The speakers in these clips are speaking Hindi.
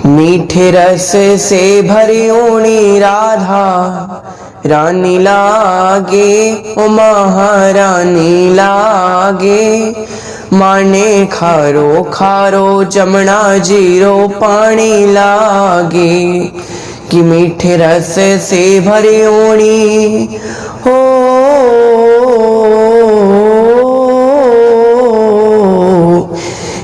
मीठे रस से भरी ऊणी राधा रानी लागे, ओ महारानी लागे। माने खारो खारो जमुना जीरो पानी लागे, कि मीठे रस से भरी ऊणी हो।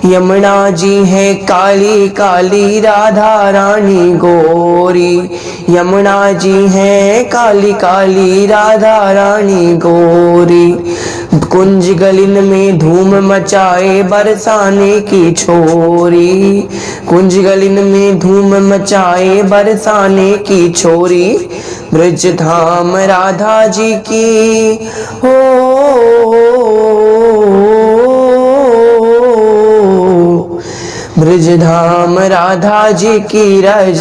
यमुना जी है काली काली राधा रानी गोरी, यमुना जी है काली काली राधा रानी गोरी। कुंज गलिन में धूम मचाए बरसाने की छोरी, कुंज गलिन में धूम मचाए बरसाने की छोरी। ब्रज धाम राधा जी की हो, ब्रज धाम राधा जी की रज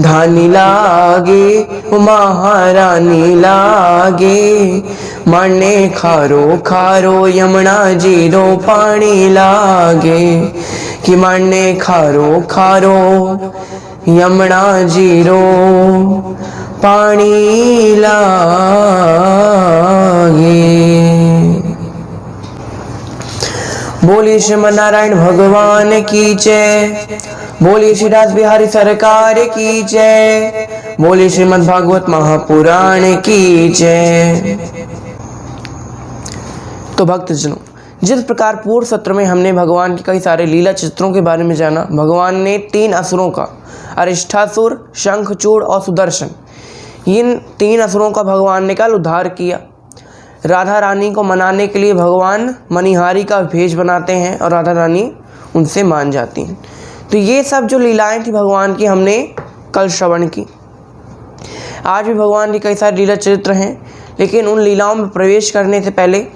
धानी लागे, महारानी लागे। माने खारो खारो यमुना जीरो पानी लागे, कि माने खारो खारो यमुना जीरो पानी लागे। बोलिए श्रीमन नारायण भगवान की जय, बोलिए श्री राज बिहारी सरकार की जय, बोलिए श्रीमद् भागवत महापुराण की जय। तो भक्तजनों, जिस प्रकार पूर्व सत्र में हमने भगवान के कई सारे लीला चित्रों के बारे में जाना, भगवान ने 3 असुरों का, अरिष्ठासुर, शंखचूड़ और सुदर्शन, इन 3 असुरों का भगवान ने कल उद्धार किया। राधा रानी को मनाने के लिए भगवान मणिहारी का भेष बनाते हैं और राधा रानी उनसे मान जाती हैं। तो ये सब जो लीलाएं थी भगवान की, हमने कल श्रवण की। आज भी भगवान की कई सारे लीला चरित्र हैं, लेकिन उन लीलाओं में प्रवेश करने से पहले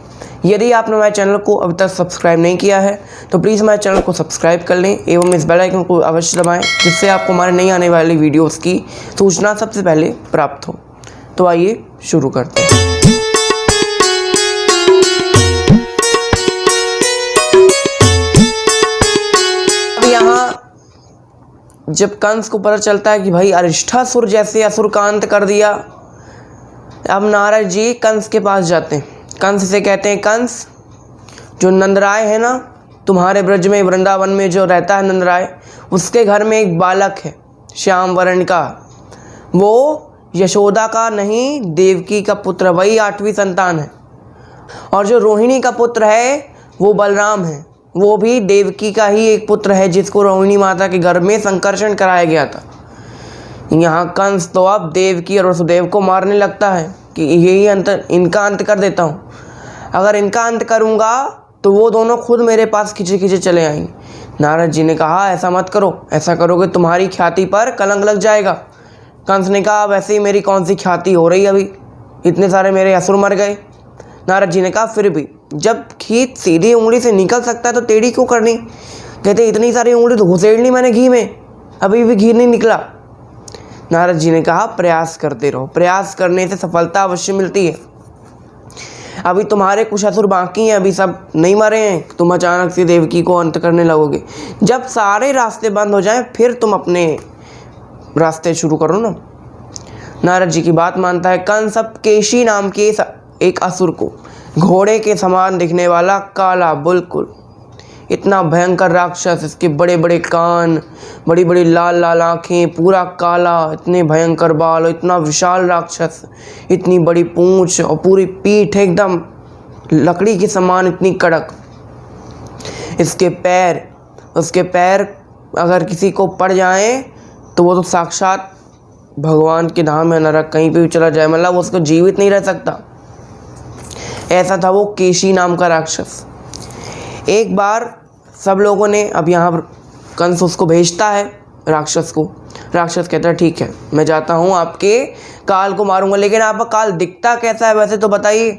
यदि आपने हमारे चैनल को अभी तक सब्सक्राइब नहीं किया है तो प्लीज़ हमारे चैनल को सब्सक्राइब कर लें एवं इस बेल आइकन को अवश्य दबाएं, जिससे आपको हमारे नई आने वाली वीडियोस की सूचना सबसे पहले प्राप्त हो। तो आइए शुरू करते हैं। जब कंस को पता चलता है कि भाई अरिष्ठासुर जैसे असुर का अंत कर दिया, अब नारद जी कंस के पास जाते हैं। कंस से कहते हैं, कंस, जो नंदराय है ना तुम्हारे ब्रज में, वृंदावन में जो रहता है नंदराय, उसके घर में एक बालक है श्याम वर्ण का, वो यशोदा का नहीं देवकी का पुत्र, वही 8वीं संतान है। और जो रोहिणी का पुत्र है वो बलराम है, वो भी देवकी का ही एक पुत्र है, जिसको रोहिणी माता के गर्भ में संकर्षण कराया गया था। यहाँ कंस तो अब देवकी और वसुदेव को मारने लगता है कि यही अंत, इनका अंत कर देता हूँ। अगर इनका अंत करूँगा तो वो दोनों खुद मेरे पास खींचे खींचे चले आएंगे। नारद जी ने कहा, ऐसा मत करो, ऐसा करोगे तुम्हारी ख्याति पर कलंक लग जाएगा। कंस ने कहा, वैसे ही मेरी कौन सी ख्याति हो रही, अभी इतने सारे मेरे असुर मर गए। नारद जी ने कहा, फिर भी जब घी सीधी उंगली से निकल सकता है तो टेढ़ी क्यों करनी। कहते, इतनी सारी उंगली तो घुसेड़ ली मैंने घी में, अभी भी घी नहीं निकला। नारद जी ने कहा, प्रयास करते रहो, प्रयास करने से सफलता अवश्य मिलती है। अभी तुम्हारे कुछ असुर बाकी हैं, अभी सब नहीं मरे हैं, तुम अचानक से देवकी को अंत करने लगोगे। जब सारे रास्ते बंद हो जाएं फिर तुम अपने रास्ते शुरू करो ना। नारद जी की बात मानता है कंस। अब केशी नाम के एक असुर को, घोड़े के समान दिखने वाला, काला बिल्कुल, इतना भयंकर राक्षस, इसके बड़े बड़े कान, बड़ी बड़ी लाल लाल आँखें, पूरा काला, इतने भयंकर बाल, और इतना विशाल राक्षस, इतनी बड़ी पूंछ और पूरी पीठ एकदम लकड़ी के समान इतनी कड़क। इसके पैर, उसके पैर अगर किसी को पड़ जाए तो वो तो साक्षात भगवान के धाम है, नरक कहीं पे भी चला जाए, मतलब उसको जीवित नहीं रह सकता। ऐसा था वो केशी नाम का राक्षस। एक बार सब लोगों ने, अब यहाँ पर कंस उसको भेजता है राक्षस को। राक्षस कहता है, ठीक है मैं जाता हूँ, आपके काल को मारूंगा, लेकिन आपका काल दिखता कैसा है वैसे तो बताइए।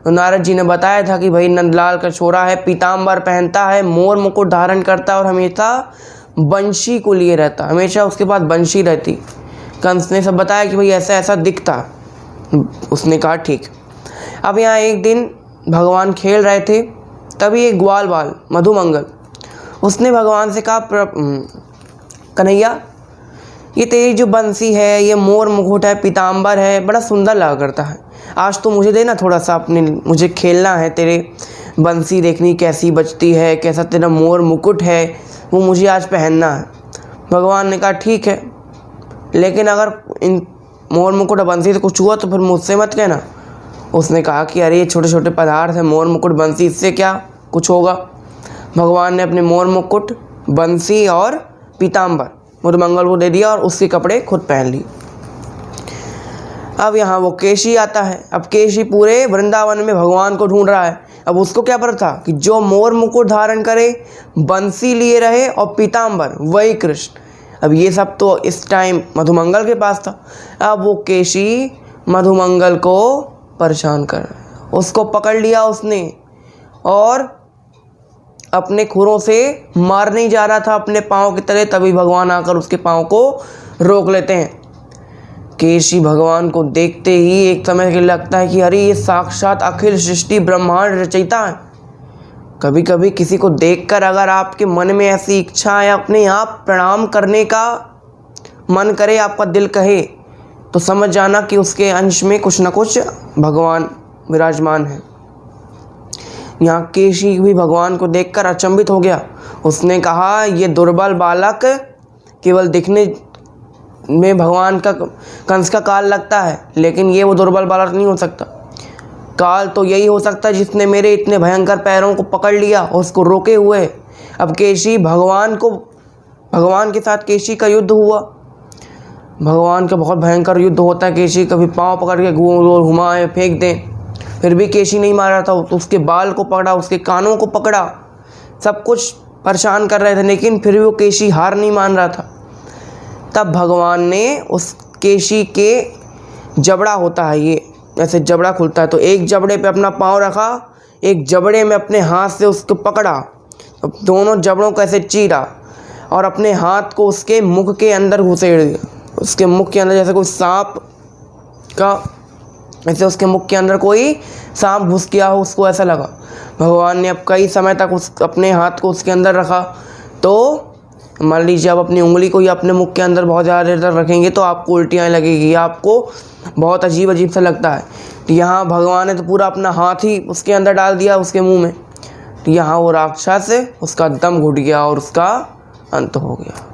तो नारद जी ने बताया था कि भाई नंदलाल का छोरा है, पीताम्बर पहनता है, मोर मुकुट धारण करता है और हमेशा बंशी को लिए रहता, हमेशा उसके पास बंशी रहती। कंस ने सब बताया कि भाई ऐसा ऐसा दिखता। उसने कहा ठीक। अब यहाँ एक दिन भगवान खेल रहे थे, तभी एक ग्वाल बाल मधुमंगल, उसने भगवान से कहा, कन्हैया ये तेरी जो बंसी है, ये मोर मुकुट है, पीताम्बर है, बड़ा सुंदर लगा करता है। आज तो मुझे देना थोड़ा सा, अपने मुझे खेलना है, तेरे बंसी देखनी कैसी बजती है, कैसा तेरा मोर मुकुट है, वो मुझे आज पहनना है। भगवान ने कहा ठीक है, लेकिन अगर इन मोर मुकुट और बंसी से कुछ हुआ तो फिर मुझसे मत कहना। उसने कहा कि अरे ये छोटे छोटे पदार्थ है, मोर मुकुट बंसी, इससे क्या कुछ होगा। भगवान ने अपने मोर मुकुट, बंसी और पीताम्बर मुदमंगल को दे दिया और उसके कपड़े खुद पहन लिए। अब यहाँ वो केशी आता है। अब केशी पूरे वृंदावन में भगवान को ढूंढ रहा है। अब उसको क्या पता था कि जो मोर मुकुट धारण करे, बंसी लिए रहे और पीताम्बर, वही कृष्ण। अब ये सब तो इस टाइम मधुमंगल के पास था। अब वो केशी मधुमंगल को परेशान कर रहा है। उसको पकड़ लिया उसने और अपने खुरों से मारने ही जा रहा था अपने पाँव की तरह। तभी भगवान आकर उसके पाँव को रोक लेते हैं। केशी भगवान को देखते ही एक समय के लगता है कि अरे ये साक्षात अखिल सृष्टि ब्रह्मांड रचयिता है। कभी कभी किसी को देखकर अगर आपके मन में ऐसी इच्छा है, अपने आप प्रणाम करने का मन करे, आपका दिल कहे, तो समझ जाना कि उसके अंश में कुछ न कुछ भगवान विराजमान है। यहाँ केशी भी भगवान को देखकर अचंभित हो गया। उसने कहा ये दुर्बल बालक केवल दिखने में भगवान का, कंस का काल लगता है, लेकिन ये वो दुर्बल बालक नहीं हो सकता। काल तो यही हो सकता है जिसने मेरे इतने भयंकर पैरों को पकड़ लिया और उसको रोके हुए। अब केशी भगवान के साथ केशी का युद्ध हुआ। भगवान का बहुत भयंकर युद्ध होता है। केशी कभी पाँव पकड़ के घुमाए फेंक दें, फिर भी केशी नहीं मार रहा था। तो उसके बाल को पकड़ा, उसके कानों को पकड़ा, सब कुछ परेशान कर रहे थे, लेकिन फिर भी वो केशी हार नहीं मान रहा था। तब भगवान ने उस केशी के जबड़ा होता है, ये ऐसे जबड़ा खुलता है, तो एक जबड़े पे अपना पाँव रखा, एक जबड़े में अपने हाथ से उसको पकड़ा, अब दोनों जबड़ों को ऐसे चीरा और अपने हाथ को उसके मुख के अंदर घुसेड़ दिया। उसके मुख के अंदर जैसे कोई सांप का, ऐसे उसके मुख के अंदर कोई सांप घुस गया हो, उसको ऐसा लगा। भगवान ने अब कई समय तक अपने हाथ को उसके अंदर रखा। तो मान लीजिए आप अपनी उंगली को या अपने मुख के अंदर बहुत ज़्यादा देर तक रखेंगे तो आपको उल्टियाँ लगेगी, आपको बहुत अजीब अजीब सा लगता है। तो यहाँ भगवान ने तो पूरा अपना हाथ ही उसके अंदर डाल दिया, उसके मुंह में। तो यहाँ वो राक्षस, उसका दम घुट गया और उसका अंत हो गया।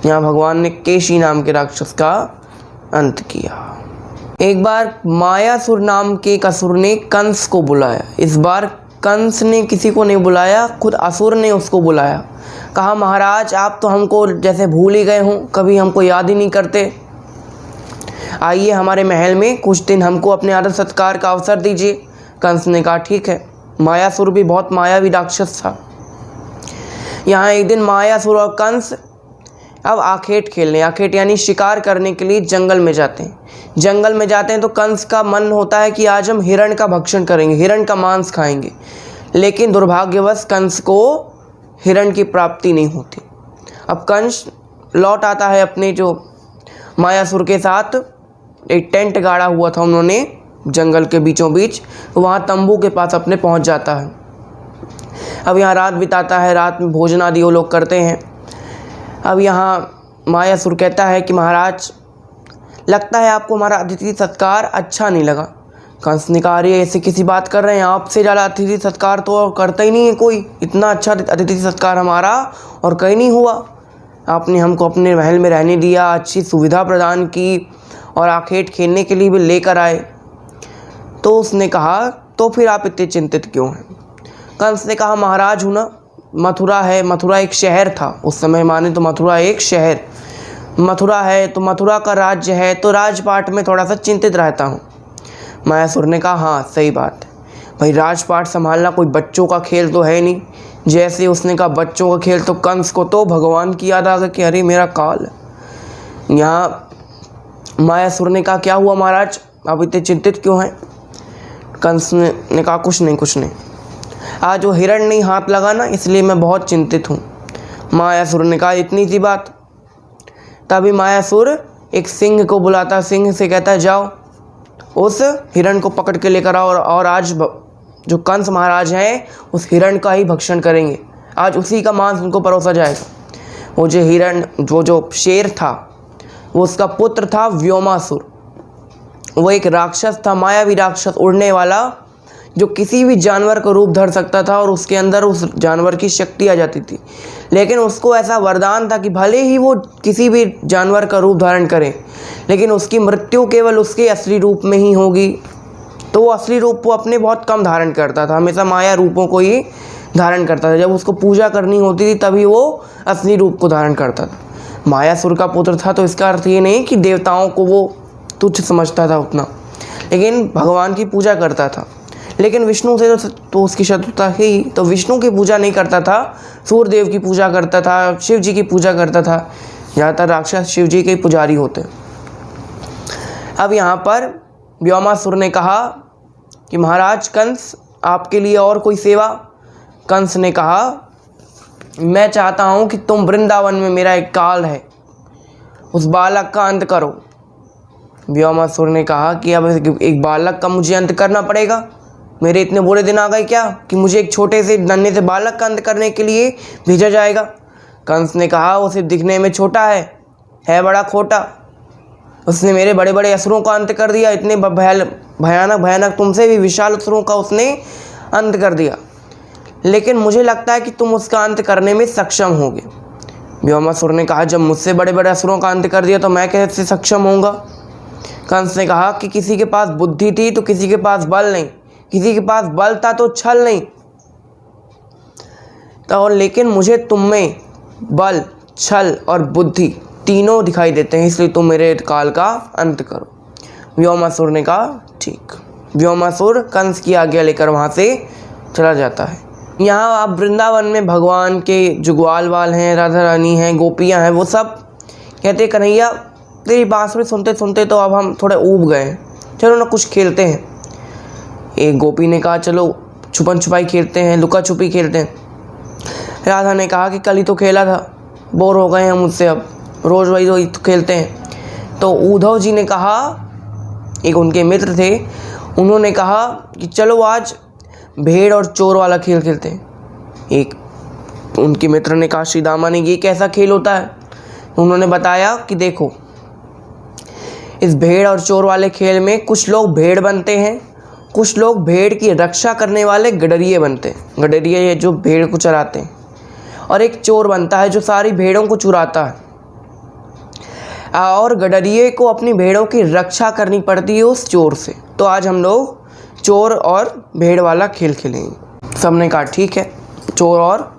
यहाँ भगवान ने केशी नाम के राक्षस का अंत किया। एक बार मायासुर नाम के एक असुर ने कंस को बुलाया। इस बार कंस ने किसी को नहीं बुलाया, खुद असुर ने उसको बुलाया। कहा महाराज आप तो हमको जैसे भूल ही गए हों, कभी हमको याद ही नहीं करते, आइए हमारे महल में कुछ दिन हमको अपने आदर सत्कार का अवसर दीजिए। कंस ने कहा ठीक है। मायासुर भी बहुत मायावी राक्षस था। यहाँ एक दिन मायासुर और कंस अब आखेट खेलने, आखेट यानी शिकार करने के लिए जंगल में जाते हैं। जंगल में जाते हैं तो कंस का मन होता है कि आज हम हिरण का भक्षण करेंगे, हिरण का मांस खाएंगे, लेकिन दुर्भाग्यवश कंस को हिरण की प्राप्ति नहीं होती। अब कंस लौट आता है अपने जो मायासुर के साथ। एक टेंट गाड़ा हुआ था उन्होंने जंगल के बीचों बीच, वहाँ तंबू के पास अपने पहुँच जाता है। अब यहाँ रात बिताता है, रात में भोजन आदि वो लोग करते हैं। अब यहाँ मायासुर कहता है कि महाराज लगता है आपको हमारा अतिथि सत्कार अच्छा नहीं लगा। कंस ने कहा अरे ऐसे किसी बात कर रहे हैं, आपसे ज़्यादा अतिथि सत्कार तो करता ही नहीं है कोई, इतना अच्छा अतिथि सत्कार हमारा और कहीं नहीं हुआ। आपने हमको अपने महल में रहने दिया, अच्छी सुविधा प्रदान की और आखेट खेलने के लिए भी लेकर आए। तो उसने कहा तो फिर आप इतने चिंतित क्यों हैं। कंस ने कहा महाराज हूँ ना, मथुरा है, मथुरा एक शहर था उस समय, माने तो मथुरा एक शहर, मथुरा है तो मथुरा का राज्य है, तो राजपाट में थोड़ा सा चिंतित रहता हूँ। मायासुर ने कहा हाँ सही बात है भाई, राजपाट संभालना कोई बच्चों का खेल तो है नहीं। जैसे उसने कहा बच्चों का खेल, तो कंस को तो भगवान की याद आ गई कि अरे मेरा काल है। यहाँ मायासुर ने कहा क्या हुआ महाराज, आप इतने चिंतित क्यों हैं। कंस ने कहा कुछ नहीं, आज वो हिरण नहीं हाथ लगा ना, इसलिए मैं बहुत चिंतित हूँ। मायासुर ने कहा इतनी सी बात। तभी मायासुर एक सिंह को बुलाता, सिंह से कहता है जाओ उस हिरण को पकड़ के लेकर आओ और आज जो कंस महाराज हैं उस हिरण का ही भक्षण करेंगे, आज उसी का मांस उनको परोसा जाएगा। वो जो हिरण, वो जो शेर था वो उसका पुत्र था व्योमासुर। वो एक राक्षस था, मायावी राक्षस, उड़ने वाला, जो किसी भी जानवर का रूप धर सकता था और उसके अंदर उस जानवर की शक्ति आ जाती थी। लेकिन उसको ऐसा वरदान था कि भले ही वो किसी भी जानवर का रूप धारण करे, लेकिन उसकी मृत्यु केवल उसके असली रूप में ही होगी। तो वो असली रूप वो अपने बहुत कम धारण करता था, हमेशा माया रूपों को ही धारण करता था। जब उसको पूजा करनी होती थी तभी वो असली रूप को धारण करता था। मायासुर का पुत्र था, तो इसका अर्थ ये नहीं कि देवताओं को वो तुच्छ समझता था उतना, लेकिन भगवान की पूजा करता था। लेकिन विष्णु से तो उसकी शत्रुता ही, तो विष्णु की पूजा नहीं करता था, सूर्यदेव की पूजा करता था, शिव जी की पूजा करता था। ज़्यादातर राक्षस शिव जी के पुजारी होते। अब यहाँ पर व्योमासुर ने कहा कि महाराज कंस, आपके लिए और कोई सेवा। कंस ने कहा, मैं चाहता हूँ कि तुम वृंदावन में, मेरा एक काल है, उस बालक का अंत करो। व्योमासुर ने कहा कि अब एक बालक का मुझे अंत करना पड़ेगा, मेरे इतने बुरे दिन आ गए क्या कि मुझे एक छोटे से नन्हे से बालक का अंत करने के लिए भेजा जाएगा। कंस ने कहा, वो सिर्फ दिखने में छोटा है बड़ा खोटा। उसने मेरे बड़े बड़े असुरों का अंत कर दिया, इतने भयानक तुमसे भी विशाल असुरों का उसने अंत कर दिया। लेकिन मुझे लगता है कि तुम उसका अंत करने में सक्षम होगे। व्योमासुर ने कहा, जब मुझसे बड़े बड़े असुरों का अंत कर दिया तो मैं कैसे सक्षम होऊंगा। कंस ने कहा कि किसी के पास बुद्धि थी तो किसी के पास बल नहीं, किसी के पास बल था तो छल नहीं, तो लेकिन मुझे तुम में बल, छल और बुद्धि तीनों दिखाई देते हैं, इसलिए तुम मेरे काल का अंत करो। व्योमासुर ने कहा ठीक। व्योमासुर कंस की आज्ञा लेकर वहाँ से चला जाता है। यहाँ आप वृंदावन में भगवान के जो ग्वाल वाल हैं, राधा रानी हैं, गोपियाँ हैं, वो सब कहते, कन्हैया तेरी बांसुरी सुनते सुनते तो अब हम थोड़े ऊब गए हैं, चलो ना कुछ खेलते हैं। एक गोपी ने कहा, चलो छुपन छुपाई खेलते हैं, लुका छुपी खेलते हैं। राधा ने कहा कि कल ही तो खेला था, बोर हो गए हैं मुझसे, अब रोज़ वही तो खेलते हैं। तो उद्धव जी ने कहा, एक उनके मित्र थे, उन्होंने कहा कि चलो आज भेड़ और चोर वाला खेल खेलते हैं। एक उनके मित्र ने कहा, श्री दामानी ये कैसा खेल होता है। उन्होंने बताया कि देखो, इस भेड़ और चोर वाले खेल में कुछ लोग भेड़ बनते हैं, कुछ लोग भेड़ की रक्षा करने वाले गडरिये बनते हैं। गडरिये जो भेड़ को चराते हैं, और एक चोर बनता है जो सारी भेड़ों को चुराता है। और गडरिये को अपनी भेड़ों की रक्षा करनी पड़ती है उस चोर से। तो आज हम लोग चोर और भेड़ वाला खेल खेलेंगे। सबने कहा ठीक है, चोर और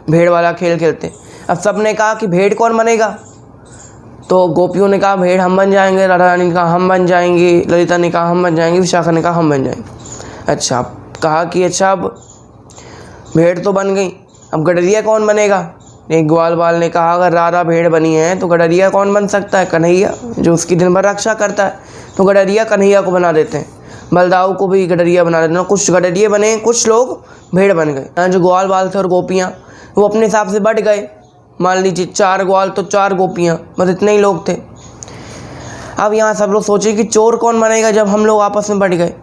भेड़ वाला खेल खेलते हैं। अब सबने कहा कि भेड़ कौन बनेगा। तो गोपियों ने कहा भेड़ हम बन जाएंगे, राधा रानी ने कहा हम बन जाएंगे, ललिता ने कहा हम बन जाएंगे, विशाखा ने कहा हम बन जाएंगे। अच्छा, कहा कि अच्छा अब भेड़ तो बन गई, अब गडरिया कौन बनेगा। एक ग्वाल बाल ने कहा, अगर राधा भेड़ बनी है तो गडरिया कौन बन सकता है, कन्हैया, जो उसकी दिन भर रक्षा करता है। तो गडरिया कन्हैया को बना देते हैं, बलदाऊ को भी गडरिया बना देते हैं। कुछ गडरिये बने, कुछ लोग भेड़ बन गए। जो ग्वाल बाल थे और गोपियाँ वो अपने हिसाब से बढ़ गए, मान लीजिए 4 ग्वाल तो 4 गोपियाँ, बस इतने ही लोग थे। अब यहाँ सब लोग सोचे कि चोर कौन बनेगा जब हम लोग आपस में बढ़ गए।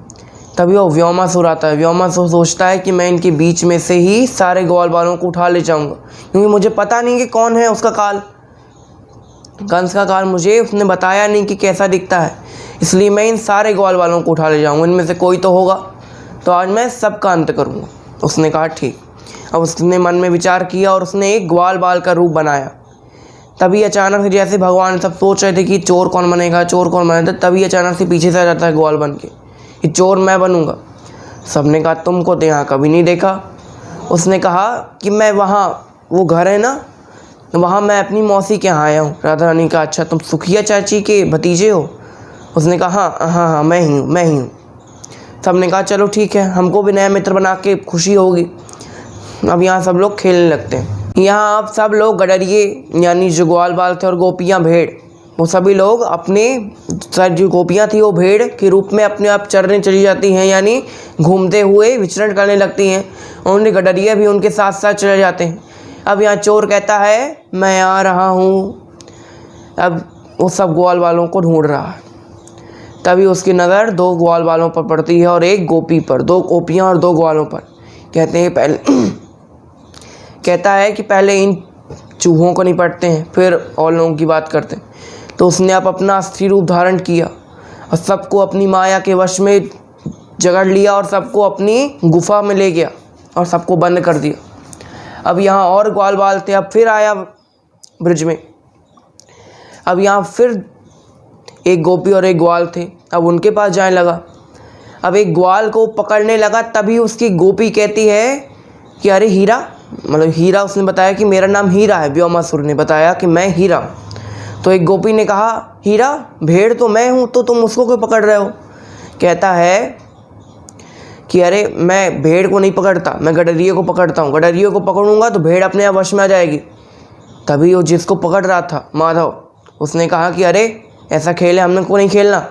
तभी वो व्योमासुर आता है। व्योमासुर सोचता है कि मैं इनके बीच में से ही सारे ग्वाल बालों को उठा ले जाऊंगा, क्योंकि मुझे पता नहीं कि कौन है उसका काल। कंस का काल मुझे उसने बताया नहीं कि कैसा दिखता है, इसलिए मैं इन सारे ग्वाल बालों को उठा ले जाऊंगा, इनमें से कोई तो होगा, तो आज मैं सबका अंत करूंगा। उसने कहा ठीक। अब उसने मन में विचार किया और उसने एक ग्वाल बाल का रूप बनाया। तभी अचानक से, जैसे भगवान सब सोच रहे थे कि चोर कौन बनेगा, चोर कौन बनेगा, तभी अचानक से पीछे से आ जाता है ग्वाल बन के कि चोर मैं बनूंगा। सबने कहा तुमको तो यहाँ कभी नहीं देखा। उसने कहा कि मैं वहाँ, वो घर है ना, वहाँ मैं अपनी मौसी के यहाँ आया हूँ। राधा रानी का अच्छा, तुम सुखिया चाची के भतीजे हो। उसने कहा हाँ मैं ही हूँ। सबने कहा चलो ठीक है, हमको भी नया मित्र बना के खुशी होगी। अब यहाँ सब लोग खेलने लगते हैं। यहाँ अब सब लोग गडरिये, यानी जो ग्वाल बाल थे, और गोपियाँ भेड़, वो सभी लोग अपने, जो गोपियाँ थी वो भेड़ के रूप में अपने आप चरने चली जाती हैं, यानी घूमते हुए विचरण करने लगती हैं। उनके गडरिये भी उनके साथ साथ चले जाते हैं। अब यहाँ चोर कहता है मैं आ रहा हूँ। अब वो सब ग्वाल वालों को ढूंढ रहा है। तभी उसकी नज़र 2 ग्वाल वालों पर पड़ती है और एक गोपी पर, 2 गोपियाँ और 2 ग्वालों पर। कहता है कि पहले इन चूहों को निपटते हैं, फिर और लोगों की बात करते हैं। तो उसने अब अपना अस्थिर रूप धारण किया और सबको अपनी माया के वश में जकड़ लिया और सबको अपनी गुफा में ले गया और सबको बंद कर दिया। अब यहाँ और ग्वाल बाल थे। अब फिर आया ब्रिज में। अब यहाँ फिर एक गोपी और एक ग्वाल थे। अब उनके पास जाने लगा। अब एक ग्वाल को पकड़ने लगा, तभी उसकी गोपी कहती है कि अरे हीरा, मतलब हीरा उसने बताया कि मेरा नाम हीरा है। व्योमासुर ने बताया कि मैं हीरा हूँ। तो एक गोपी ने कहा, हीरा, भेड़ तो मैं हूँ, तो तुम उसको क्यों पकड़ रहे हो? कहता है कि अरे मैं भेड़ को नहीं पकड़ता, मैं गडरिये को पकड़ता हूँ। गडरिये को पकड़ूंगा तो भेड़ अपने आप वश में आ जाएगी। तभी वो जिसको पकड़ रहा था, माधव, उसने कहा कि अरे ऐसा खेल है, हमने को नहीं खेलना।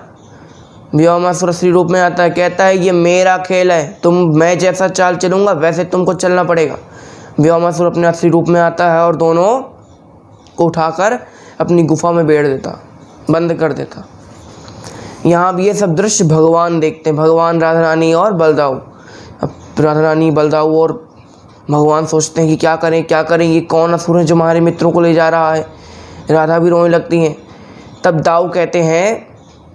व्योमासुर असली रूप में आता है, कहता है ये मेरा खेल है, मैं जैसा चाल चलूँगा वैसे तुमको चलना पड़ेगा। व्योमासुर अपने असली रूप में आता है और दोनों को उठाकर अपनी गुफा में बैठ देता, बंद कर देता। यहाँ अब ये सब दृश्य भगवान देखते हैं, भगवान, राधा रानी और बलदाऊ। अब राधा रानी, बलदाऊ और भगवान सोचते हैं कि क्या करें, ये कौन असुर है जो हमारे मित्रों को ले जा रहा है। राधा भी रोने लगती हैं। तब दाऊ कहते हैं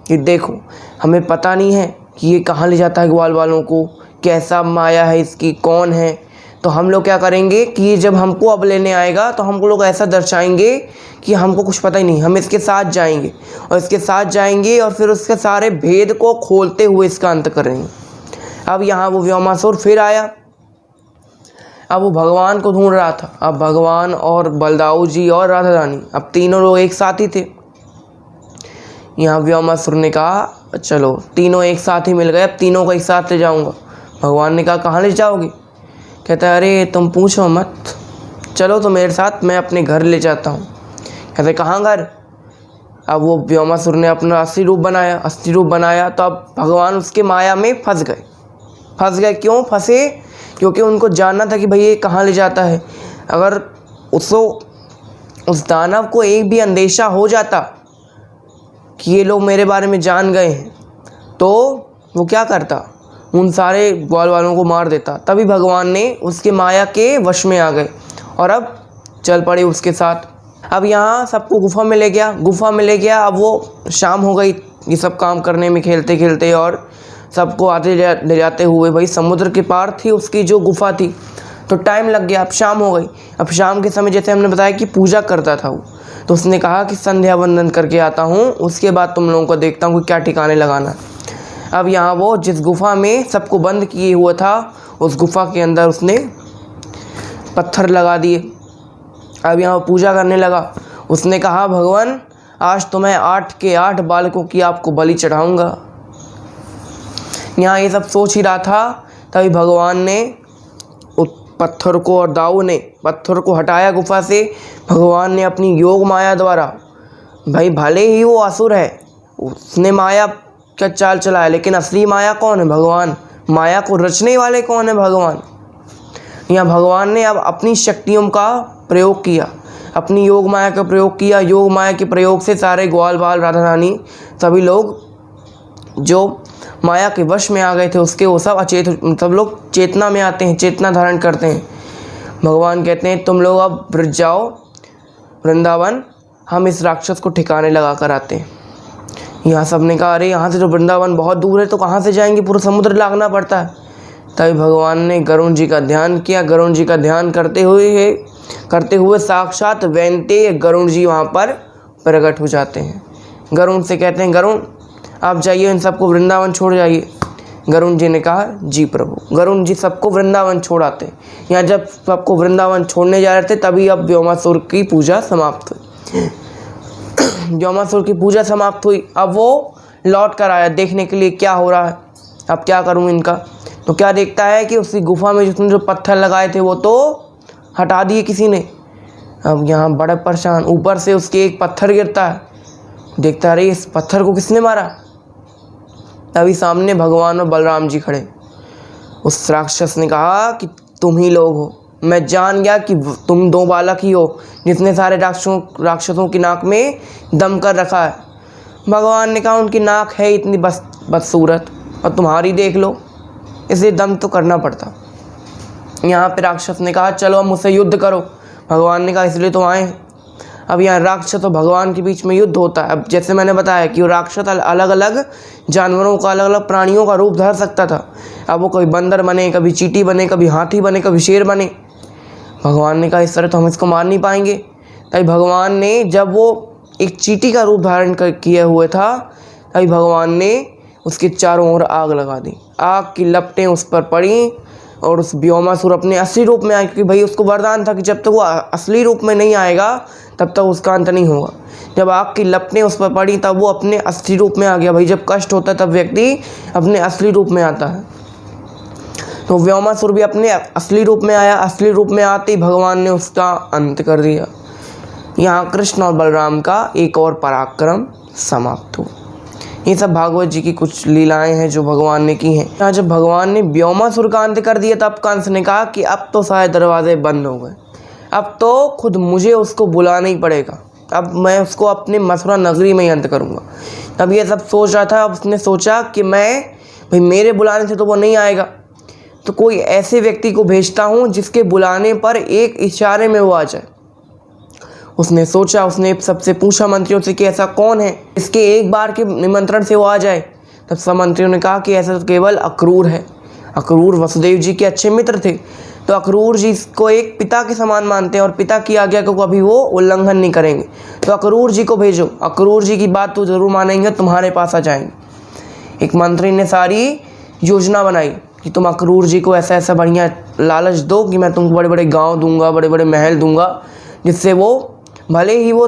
कि देखो, हमें पता नहीं है कि ये कहाँ ले जाता है ग्वाल वालों को, कैसा माया है इसकी, कौन है। तो हम लोग क्या करेंगे कि ये जब हमको अब लेने आएगा तो हम लोग ऐसा दर्शाएंगे कि हमको कुछ पता ही नहीं, हम इसके साथ जाएंगे और फिर उसके सारे भेद को खोलते हुए इसका अंत करेंगे। अब यहाँ वो व्योमासुर फिर आया। अब वो भगवान को ढूंढ रहा था। अब भगवान और बलदाऊ जी और राधा रानी, अब तीनों लोग एक साथ ही थे। यहाँ व्योमासुर ने कहा चलो तीनों एक साथ ही मिल गए, अब तीनों को एक साथ ले जाऊंगा। भगवान ने कहा कहाँ ले जाओगे? कहता है अरे तुम पूछो मत, चलो तो मेरे साथ, मैं अपने घर ले जाता हूँ। कहते कहाँ घर? अब वो व्योमासुर ने अपना असली रूप बनाया तो अब भगवान उसके माया में फंस गए। क्यों फंसे? क्योंकि उनको जानना था कि भाई ये कहाँ ले जाता है। अगर उस दानव को एक भी अंदेशा हो जाता कि ये लोग मेरे बारे में जान गए हैं तो वो क्या करता, उन सारे ग्वाल वालों को मार देता। तभी भगवान ने उसके माया के वश में आ गए और अब चल पड़े उसके साथ। अब यहाँ सबको गुफा में ले गया। अब वो शाम हो गई ये सब काम करने में, खेलते खेलते, और सबको आते ले जाते हुए। भाई समुद्र के पार थी उसकी जो गुफा थी, तो टाइम लग गया। अब शाम हो गई। अब शाम के समय जैसे हमने बताया कि पूजा करता था वो, तो उसने कहा कि संध्या वंदन करके आता हूँ, उसके बाद तुम लोगों को देखता हूँ कि क्या ठिकाने लगाना। अब यहाँ वो जिस गुफा में सबको बंद किए हुआ था, उस गुफा के अंदर उसने पत्थर लगा दिए। अब यहाँ पूजा करने लगा। उसने कहा भगवान, आज तो मैं 8 के 8 बालकों की आपको बलि चढ़ाऊँगा। यहाँ ये सब सोच ही रहा था, तभी भगवान ने उस पत्थर को, और दाऊ ने पत्थर को हटाया गुफा से। भगवान ने अपनी योग माया द्वारा, भाई भले ही वो असुर है, उसने माया का चाल चलाया, लेकिन असली माया कौन है? भगवान। माया को रचने वाले कौन है? भगवान। यहाँ भगवान ने अब अपनी शक्तियों का प्रयोग किया, अपनी योग माया का प्रयोग किया। योग माया के प्रयोग से सारे ग्वाल बाल, राधा रानी, सभी लोग जो माया के वश में आ गए थे उसके, वो सब सब लोग चेतना में आते हैं, चेतना धारण करते हैं। भगवान कहते हैं तुम लोग अब ब्रज जाओ वृंदावन, हम इस राक्षस को ठिकाने लगा कर आते हैं। यहाँ सब ने कहा अरे यहाँ से तो वृंदावन बहुत दूर है, तो कहाँ से जाएंगे, पूरा समुद्र लागना पड़ता है। तभी भगवान ने गरुण जी का ध्यान किया। गरुण जी का ध्यान करते हुए साक्षात वैंतेय गरुण जी वहाँ पर प्रकट हो जाते हैं। गरुण से कहते हैं गरुण आप जाइए, इन सबको वृंदावन छोड़ जाइए। गरुण जी ने कहा जी प्रभु। गरुण जी सबको वृंदावन छोड़ आते। यहाँ जब सबको वृंदावन छोड़ने जा रहे थे, तभी अब व्योमासुर की पूजा समाप्त हुई। व्योमासुर की पूजा समाप्त हुई। अब वो लौट कर आया देखने के लिए क्या हो रहा है, अब क्या करूँ इनका। तो क्या देखता है कि उसकी गुफा में जिसने जो पत्थर लगाए थे वो तो हटा दिए किसी ने। अब यहाँ बड़ा परेशान, ऊपर से उसके एक पत्थर गिरता है। देखता है अरे इस पत्थर को किसने मारा। तभी सामने भगवान और बलराम जी खड़े। उस राक्षस ने कहा कि तुम ही लोग हो, मैं जान गया कि तुम 2 बालक ही हो जिसने सारे राक्षसों की नाक में दम कर रखा है। भगवान ने कहा उनकी नाक है इतनी बदसूरत और तुम्हारी देख लो, इसलिए दम तो करना पड़ता। यहाँ पे राक्षस ने कहा चलो अब मुझसे युद्ध करो। भगवान ने कहा इसलिए तो आए। अब यहाँ राक्षस और भगवान के बीच में युद्ध होता है। अब जैसे मैंने बताया कि वो राक्षस अलग अलग जानवरों का, अलग अलग प्राणियों का रूप धर सकता था। अब वो कभी बंदर बने, कभी चींटी बने, कभी हाथी बने, कभी शेर बने। भगवान ने कहा इस तरह तो हम इसको मार नहीं पाएंगे। तभी भगवान ने, जब वो एक चींटी का रूप धारण किए हुए था, तभी भगवान ने उसके चारों ओर आग लगा दी। आग की लपटें उस पर पड़ी और उस व्योमासुर अपने असली रूप में आया, क्योंकि भाई उसको वरदान था कि जब तक वो असली रूप में नहीं आएगा तब तक उसका अंत नहीं होगा। जब आग की लपटें उस पर पड़ी तब वो अपने असली रूप में आ गया। भाई जब कष्ट होता है तब व्यक्ति अपने असली रूप में आता है। तो व्योमासुर भी अपने असली रूप में आया। असली रूप में आते ही भगवान ने उसका अंत कर दिया। यहाँ कृष्ण और बलराम का एक और पराक्रम समाप्त हुआ। ये सब भागवत जी की कुछ लीलाएं हैं जो भगवान ने की हैं। यहाँ जब भगवान ने व्योमासुर का अंत कर दिया तब कंस ने कहा कि अब तो सारे दरवाजे बंद हो गए, अब तो खुद मुझे उसको बुलाना ही पड़ेगा, अब मैं उसको अपने मथुरा नगरी में ही अंत करूँगा। तब ये सब सोच रहा था। अब उसने सोचा कि भाई मेरे बुलाने से तो वो नहीं आएगा, तो कोई ऐसे व्यक्ति को भेजता हूँ जिसके बुलाने पर एक इशारे में वो आ जाए। उसने सोचा, उसने सबसे पूछा मंत्रियों से कि ऐसा कौन है इसके एक बार के निमंत्रण से वो आ जाए। तब सब मंत्रियों ने कहा कि ऐसा तो केवल अक्रूर है। अक्रूर वसुदेव जी के अच्छे मित्र थे, तो अक्रूर जी को एक पिता के समान मानते हैं और पिता की आज्ञा को कभी वो उल्लंघन नहीं करेंगे। तो अक्रूर जी को भेजो, अक्रूर जी की बात तो ज़रूर मानेंगे, तुम्हारे पास आ जाएंगे। एक मंत्री ने सारी योजना बनाई कि तुम अक्रूर जी को ऐसा ऐसा बढ़िया लालच दो कि मैं तुमको बड़े बड़े गाँव दूंगा, बड़े बड़े महल दूंगा, जिससे वो, भले ही वो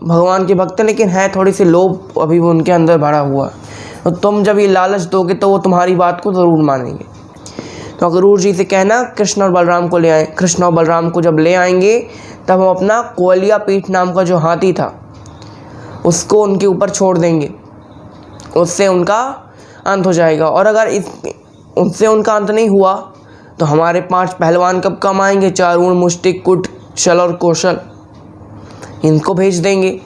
भगवान के भक्त हैं लेकिन है थोड़ी सी लोभ अभी वो उनके अंदर भरा हुआ है, तो तुम जब ये लालच दोगे तो वो तुम्हारी बात को ज़रूर मानेंगे। तो अक्रूर जी से कहना कृष्ण और बलराम को ले आए। कृष्ण और बलराम को जब ले आएंगे तब हम अपना कोलिया पीठ नाम का जो हाथी था उसको उनके ऊपर छोड़ देंगे, उससे उनका अंत हो जाएगा। और अगर उससे उनका अंत नहीं हुआ तो हमारे 5 पहलवान कब काम आएंगे, चारूण, मुष्टिक, कुट, छल और कौशल, इनको भेज देंगे।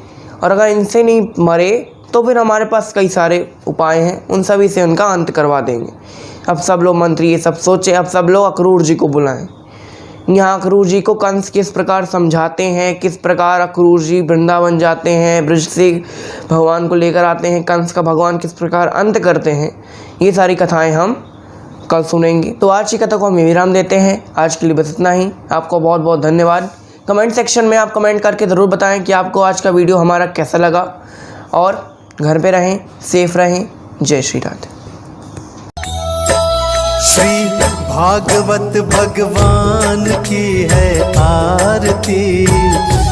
और अगर इनसे नहीं मरे तो फिर हमारे पास कई सारे उपाय हैं, उन सभी से उनका अंत करवा देंगे। अब सब लोग मंत्री ये सब सोचे। अब सब लोग अक्रूर जी को बुलाएं। यहाँ अक्रूर जी को कंस किस प्रकार समझाते हैं, किस प्रकार अक्रूर जी वृंदावन जाते हैं, ब्रज से भगवान को लेकर आते हैं, कंस का भगवान किस प्रकार अंत करते हैं, ये सारी कथाएँ हम कल सुनेंगे। तो आज की कथा को हम यही विराम देते हैं। आज के लिए बस इतना ही। आपको बहुत बहुत धन्यवाद। कमेंट सेक्शन में आप कमेंट करके ज़रूर बताएं कि आपको आज का वीडियो हमारा कैसा लगा। और घर पे रहें, सेफ रहें। जय श्री राधे। श्री भागवत भगवान की है आरती,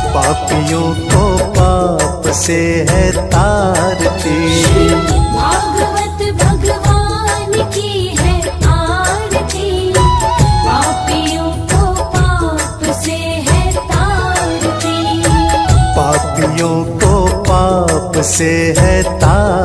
पापियों को पाप से है तारती। भागवत भगवान की है आरती, पापियों को पाप से है तारती। पापियों को पाप से है तारती।